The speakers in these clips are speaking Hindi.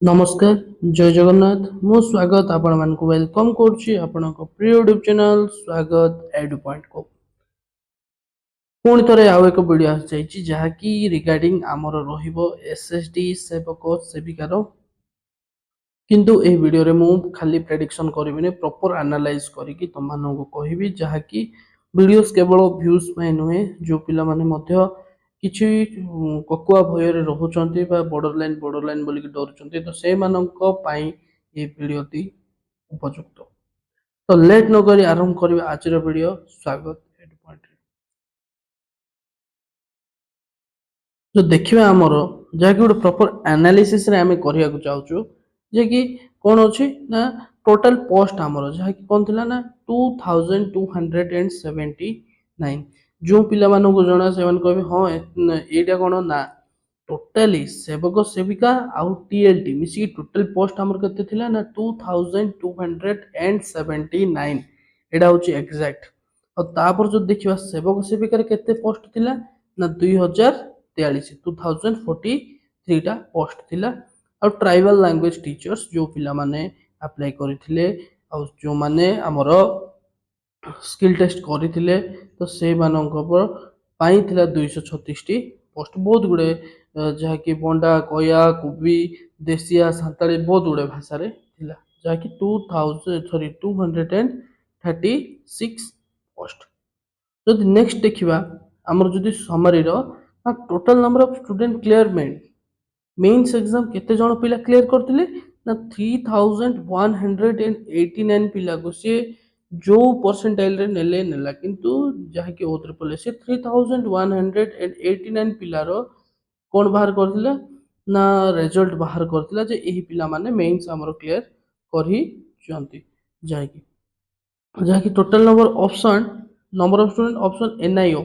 नमस्कार जय जगन्नाथ मो स्वागत आपण मानक वेलकम करुच्ची आपण प्रिय यूट्यूब चैनल स्वागत एडु पॉइंट को पुणी थे आउ एक वीडियो आसी जहाँकि रिगार्डिंग आमर एसएसडी सेवक सेविकार किंतु ए वीडियो रे मु खाली प्रेडिक्शन करिबिने प्रॉपर एनालाइज करिकि तुम मानको कहबी जहाँकि वीडियोस केवल व्यूज में नुहे जो पिला माने मध्य किछि ककुआ भय रे रहउचंती बा बॉर्डर लाइन बोली डरुचंती तो से मानक पई ए वीडियो टी उपयुक्त तो लेट न करी आरंभ करिबा आज रो वीडियो स्वागत एड पॉइंट जो देखिबा हमर जहाँकि गोटे प्रॉपर एनालिसिस रे आमे करिया को चाहूछु जे कि कौन अच्छी ना टोटल पोस्ट आमर जहाँकि कौन थिला ना 2279 जो पिला मानक जना से कहबे हाँ एटा कौन ना टोटाली सेवक सेविका आउ टीएलटी मिसी टोटल पोस्ट आमर केते थिला ना 2279 एटा होची एग्जैक्ट और तापर जो देखिबा सेवक सेविका केते पोस्ट थिला ना 2043 टा पोस्ट थिला और ट्राइबल लैंग्वेज टीचर्स जो पिला माने अप्लाई करथिले और जो माने हमर स्किल टेस्ट करथिले तो से मानक पाई थिला 236 टी पोस्ट बहुत गुडे जहा कि बंडा कया कुबी देसिया सांताली बहुत गुडे भाषा रे थिला जहा कि 236 पोस्ट जदि नेक्स्ट देखिबा हमर जदि summary row total number of student clear mains exam केते जण पिला क्लियर करथिले ना 3189 पिला को से जो परसेंटाइल रे नेले नेला किंतु जहा कि ओ ट्रिपल से 3189 पिला रो कोन बाहर करथिले ना रिजल्ट बाहर करथिला जे एही पिला माने मेन्स हमरो क्लियर करही चंती जहा कि total number of student option एनआईओ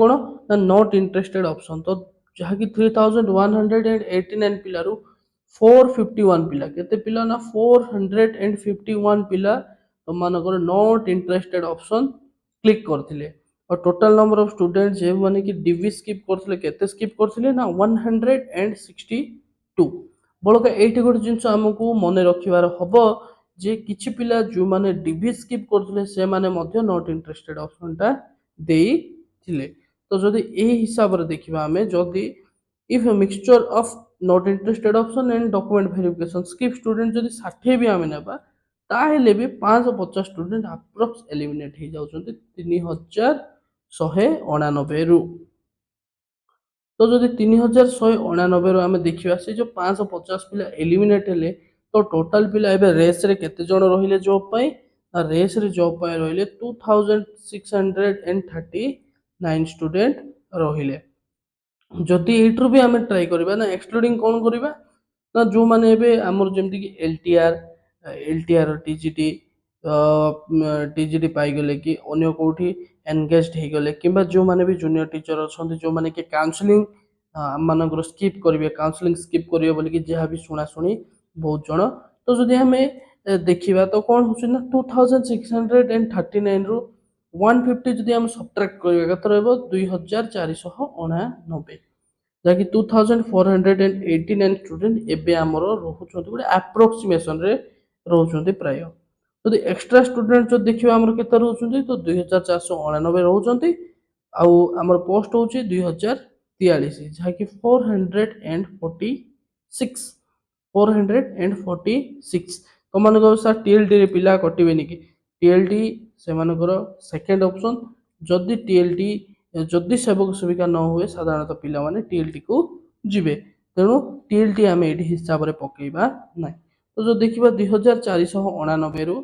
कोन ना नॉट इंटरेस्टेड ऑप्शन तो जहा कि 3189 पिला रु 451 पिला केते पिला ना 451 पिला तो मानकर नॉट इंटरेस्टेड ऑप्शन क्लिक करथिले और टोटल नंबर ऑफ स्टूडेंट जे माने कि डीवी स्किप करथिले केते स्किप करथिले ना 162 बळका एठी गोटे जिंस हमकु मने रखिबार हबो जे किछि पिला जो माने डीवी स्किप करथिले से माने मध्य नॉट इंटरेस्टेड ऑप्शन टा देई थिले तो जदि ए हिसाब रे देखिबा हमें जदि if a mixture of not interested option and document verification skip student जदि 60 भी आमे नेबा ताहेले भी 550 स्टूडेंट अप्रोक्स एलिमिनेट हो जाउछन्ती 3189 रु तो जदि 3189 रु आमे देखिबा से जो 550 पिला एलिमिनेट हेले तो टोटल पिला एबे रेस रे केते जण रहिले जॉब पाई रेस रे जॉब पाई रहिले 2639 स्टूडेंट रहिले जदि एट्रु भी आमे ट्राई करबा ना एक्सक्लूडिंग कोन करबा ना जो माने एबे हमर जेमति कि एलटीआर टीजीटी पाई गेले कि अन्य कोठी एंगेज्ड हे गेले किबा जो माने भी जूनियर टीचर अछंती जो माने कि काउंसलिंग मानकर स्किप करिवे काउंसलिंग स्किप करिवे बोली कि जेहा भी सुना सुनी बहुत जण तो जदि हमें देखिबा तो कोन होछ ना 2639 रु 150 जदि हम सब्ट्रैक्ट करिवे कत रहबो 2499 जहाँकि 2489 स्टूडेंट एबे आमर रोचंती गोटे अप्रोक्सीमेशन रे रोचंती प्राय जदि एक्स्ट्रा स्टूडेंट जो देखिबा हमर केते रोचंती तो 2499 रोचंती आउ हमर पोस्ट होची 2043 जहाँकि 446 तो माने को सर टीएलटी रे पिला कटिबेनी कि टीएलटी से मानकर सेकंड ऑप्शन जदि टीएलटी जदि सेवक सेविका न हुए साधारणतः पिला माने टीएलटी को जिबे तेणु टीएलटी आमे एठी हिसाब रे पकेइबा नै तो जो देखिबा 2489 रु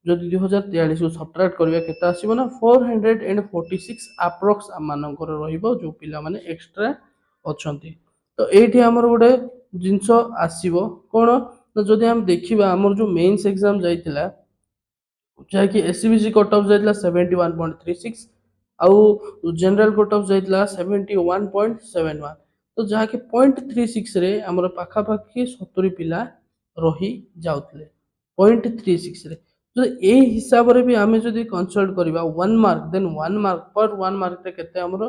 जदि 2043 को सब्ट्रैक्ट करबा केता आसीबो ना 446 अप्रोक्स मानकर रहिबो जो पिला माने एक्स्ट्रा अछंती तो एठी हमर गोटे जिंस आसीबो कोन तो जदि हम देखिबा हमर जो मेंस एग्जाम जाइतिला जहा कि एससीबीसी कट ऑफ जाइतिला 71.36 आउ जनरल कट ऑफ जाइतिला 71.71 तो जहा कि 0.36 रे हमर पाखा पाखी 70 पिला रही जाउतले 0.36 रे तो ए हिसाब रे भी हमें जदि कंसल्ट करबा 1 मार्क देन 1 मार्क पर 1 मार्क रे केते हमर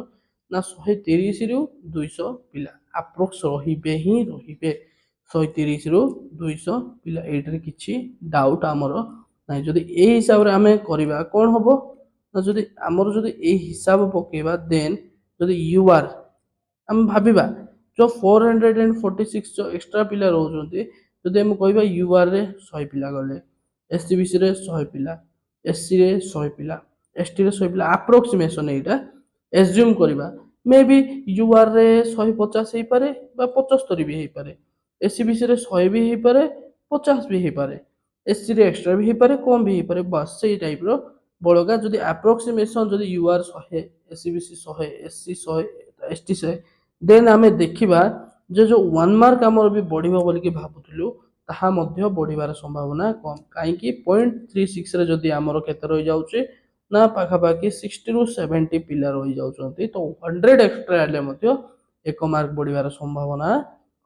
ना 130 रु 200 पिला अप्रोक्स रहिबे ही रहिबे 130 ରୁ 200 ପିଲା। ଏଇଟାରେ କିଛି ଡାଉଟ୍ ଆମର ନାହିଁ। ଯଦି ଏଇ ହିସାବରେ ଆମେ କରିବା କ'ଣ ହେବ ନା, ଯଦି ଆମର ଯଦି ଏଇ ହିସାବ ପକେଇବା ଦେନ୍ ଯଦି ୟୁ ଆର୍ ଆମେ ଭାବିବା ଯେଉଁ 446 ଯେଉଁ ଏକ୍ସଟ୍ରା ପିଲା ରହୁଛନ୍ତି, ଯଦି ଆମେ କହିବା ୟୁ ଆର୍ରେ 100 ପିଲା ଗଲେ, SCBCରେ 100 ପିଲା, SCରେ 100 ପିଲା, STରେ 100 ପିଲା, ଆପ୍ରୋକ୍ସିମେସନ୍ ଏଇଟା ଏଜ୍ୟୁମ୍ କରିବା। ମେ ବି ୟୁ ଆର୍ରେ 150 ହେଇପାରେ ବା 75 ବି ହେଇପାରେ, SCBCରେ 100 ବି ହେଇପାରେ, 50 ବି ହେଇପାରେ, SCରେ ଏକ୍ସଟ୍ରା ବି ହେଇପାରେ, କମ୍ ବି ହେଇପାରେ। ବାସ୍ ସେଇ ଟାଇପ୍ର ବଳକା ଯଦି ଆପ୍ରୋକ୍ସିମେସନ୍ ଯଦି you are 100, SCBC 100, SC 100, ST 100, then ଆମେ ଦେଖିବା ଯେ ଯେଉଁ 1 ମାର୍କ ଆମର ବି ବଢ଼ିବ ବୋଲିକି ଭାବୁଥିଲୁ, ତାହା ମଧ୍ୟ ବଢ଼ିବାର ସମ୍ଭାବନା କମ୍। କାହିଁକି 0.36ରେ ଯଦି ଆମର କେତେ ରହିଯାଉଛି ନା ପାଖାପାଖି 60ରୁ 70 ପିଲା ରହିଯାଉଛନ୍ତି, ତ 100 ଏକ୍ସଟ୍ରା ହେଲେ ମଧ୍ୟ 1 ମାର୍କ ବଢ଼ିବାର ସମ୍ଭାବନା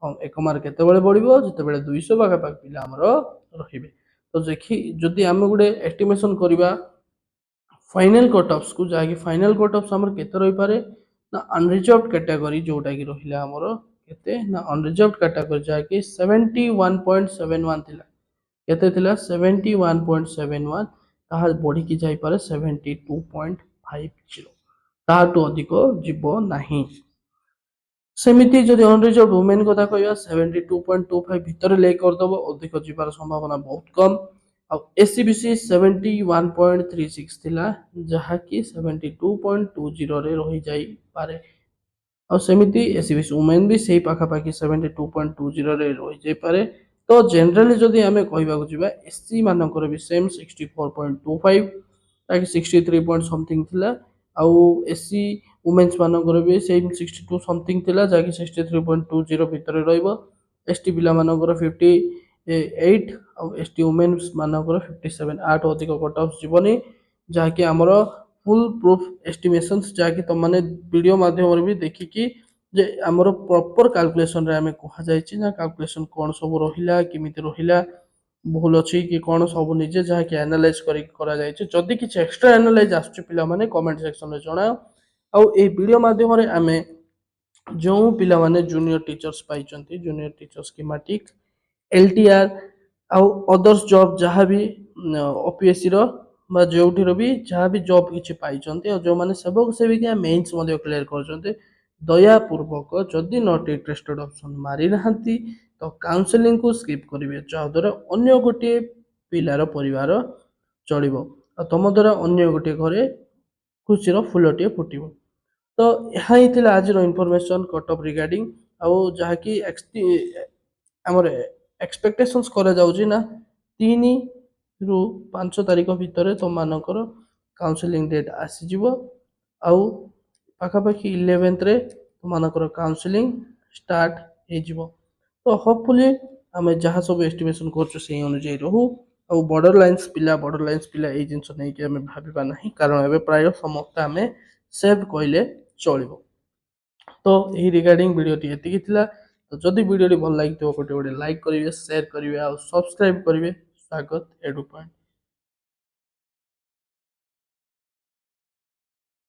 କମ୍। 1 ମାର୍କ କେତେବେଳେ ବଢ଼ିବ ଯେତେବେଳେ 200 ପାଖାପାଖି ପିଲା ଆମର ରହିବେ। ତ ଯଦି ଆମେ ଗୋଟେ ଏଷ୍ଟିମେସନ୍ କରିବା ଫାଇନାଲ୍ କଟ୍ ଅଫ୍ସକୁ, ଯାହାକି ଫାଇନାଲ୍ କଟ୍ ଅଫ୍ସ ଆମର କେତେ ରହିପାରେ ନା ଅନରିଜର୍ଭଡ କ୍ୟାଟାଗୋରୀ ଯେଉଁଟାକି ରହିଲା ଆମର କେତେ ନା ଅନରିଜର୍ଭଡ କ୍ୟାଟାଗୋରୀ ଯାହାକି 71.71 ଥିଲା। କେତେ ଥିଲା 71.71, ତାହା ବଢ଼ିକି ଯାଇପାରେ 72.50, ତାହାଠୁ ଅଧିକ ଯିବ ନାହିଁ। ସେମିତି ଯଦି ଅନରିଜର୍ଭଡ ଓମେନ୍ କଥା କହିବା 72.25 ଭିତରେ ଲେ କରିଦେବ, ଅଧିକ ଯିବାର ସମ୍ଭାବନା ବହୁତ କମ୍। ଆଉ SCBC 71.36 ଥିଲା, ଯାହାକି 72.20ରେ ରହିଯାଇପାରେ। ଆଉ ସେମିତି SCBC ଓମେନ୍ ବି ସେଇ ପାଖାପାଖି 72.20ରେ ରହିଯାଇପାରେ। ତ ଜେନେରାଲି ଯଦି ଆମେ କହିବାକୁ ଯିବା SC ମାନଙ୍କର ବି ସେମ୍ 64.25, ତାକି 63 ପଏଣ୍ଟ ସମଥିଙ୍ଗ ଥିଲା। ଆଉ SC ଓମେନ୍ସ ମାନଙ୍କର ବି ସେମ୍ 62 ସମଥିଙ୍ଗ ଥିଲା, ଯାହାକି 63.20 ଭିତରେ ରହିବ। ST ପିଲାମାନଙ୍କର 58, ଆଉ ST ଓମେନ୍ସ ମାନଙ୍କର 57। ଆଠୁ ଅଧିକ କଟ୍ ଅଫ୍ ଯିବନି, ଯାହାକି ଆମର ଫୁଲ୍ ପ୍ରୁଫ୍ ଏଷ୍ଟିମେସନ୍ସ, ଯାହାକି ତୁମମାନେ ଭିଡ଼ିଓ ମାଧ୍ୟମରେ ବି ଦେଖିକି ଯେ ଆମର ପ୍ରପର୍ କାଲକୁଲେସନ୍ରେ ଆମେ କୁହାଯାଇଛି ନା କାଲକୁଲେସନ୍ କ'ଣ ସବୁ ରହିଲା, କେମିତି ରହିଲା, ଭୁଲ ଅଛି କି କ'ଣ, ସବୁ ନିଜେ ଯାହାକି ଆନାଲାଇଜ୍ କରିକି କରାଯାଇଛି। ଯଦି କିଛି ଏକ୍ସଟ୍ରା ଆନାଲାଇଜ୍ ଆସୁଛି ପିଲାମାନେ କମେଣ୍ଟ ସେକ୍ସନରେ ଜଣାଅ। ଆଉ ଏହି ଭିଡ଼ିଓ ମାଧ୍ୟମରେ ଆମେ ଯେଉଁ ପିଲାମାନେ ଜୁନିୟର ଟିଚର୍ସ ପାଇଛନ୍ତି, ଜୁନିୟର ଟିଚର୍ ସ୍କିମାଟିକ୍, LTR ଆଉ ଅଦର୍ସ ଜବ୍ ଯାହା ବି OPSCର ବା ଯେଉଁଠିର ବି ଯାହା ବି ଜବ୍ କିଛି ପାଇଛନ୍ତି, ଆଉ ଯେଉଁମାନେ ସେବକ ସେବିକା ମେନ୍ସ ମଧ୍ୟ କ୍ଲିୟର କରିଛନ୍ତି, ଦୟାପୂର୍ବକ ଯଦି ନଟ୍ ଇଣ୍ଟରେଷ୍ଟେଡ୍ ଅପସନ୍ ମାରିନାହାନ୍ତି ତ କାଉନସେଲିଂକୁ ସ୍କିପ୍ କରିବେ, ଯାହାଦ୍ୱାରା ଅନ୍ୟ ଗୋଟିଏ ପିଲାର ପରିବାର ଚଳିବ ଆଉ ତୁମ ଦ୍ୱାରା ଅନ୍ୟ ଗୋଟିଏ ଘରେ ଖୁସିର ଫୁଲଟିଏ ଫୁଟିବ। ତ ଏହା ହିଁ ଥିଲା ଆଜିର ଇନଫର୍ମେସନ୍ କଟ୍ ଅଫ୍ ରିଗାର୍ଡ଼ିଂ, ଆଉ ଯାହାକି ଆମର ଏକ୍ସପେକ୍ଟେସନ୍ସ କରାଯାଉଛି ନା 3ରୁ 5 ତାରିଖ ଭିତରେ ତୁମମାନଙ୍କର କାଉନସେଲିଂ ଡେଟ୍ ଆସିଯିବ। ଆଉ ପାଖାପାଖି 11ରେ ତୁମମାନଙ୍କର କାଉନସେଲିଂ ଷ୍ଟାର୍ଟ ହେଇଯିବ। ତ ହୋପଫୁଲି ଆମେ ଯାହା ସବୁ ଏଷ୍ଟିମେସନ୍ କରୁଛୁ ସେଇ ଅନୁଯାୟୀ ରହୁ। ଆଉ ବର୍ଡର ଲାଇନ୍ସ ପିଲା ଏଇ ଜିନିଷ ନେଇକି ଆମେ ଭାବିବା ନାହିଁ, କାରଣ ଏବେ ପ୍ରାୟ ସମସ୍ତେ ଆମେ ସେଭ୍ କହିଲେ ଚଳିବ। ତ ଏହି ରିଗାର୍ଡ଼ିଂ ଭିଡ଼ିଓଟି ଏତିକି ଥିଲା। ତ ଯଦି ଭିଡ଼ିଓଟି ଭଲ ଲାଗିଥିବ ଗୋଟେ ଲାଇକ୍ କରିବେ, ସେୟାର କରିବେ ଆଉ ସବସ୍କ୍ରାଇବ୍ କରିବେ। ସ୍ୱାଗତ ଏଡୁ ପଏଣ୍ଟ।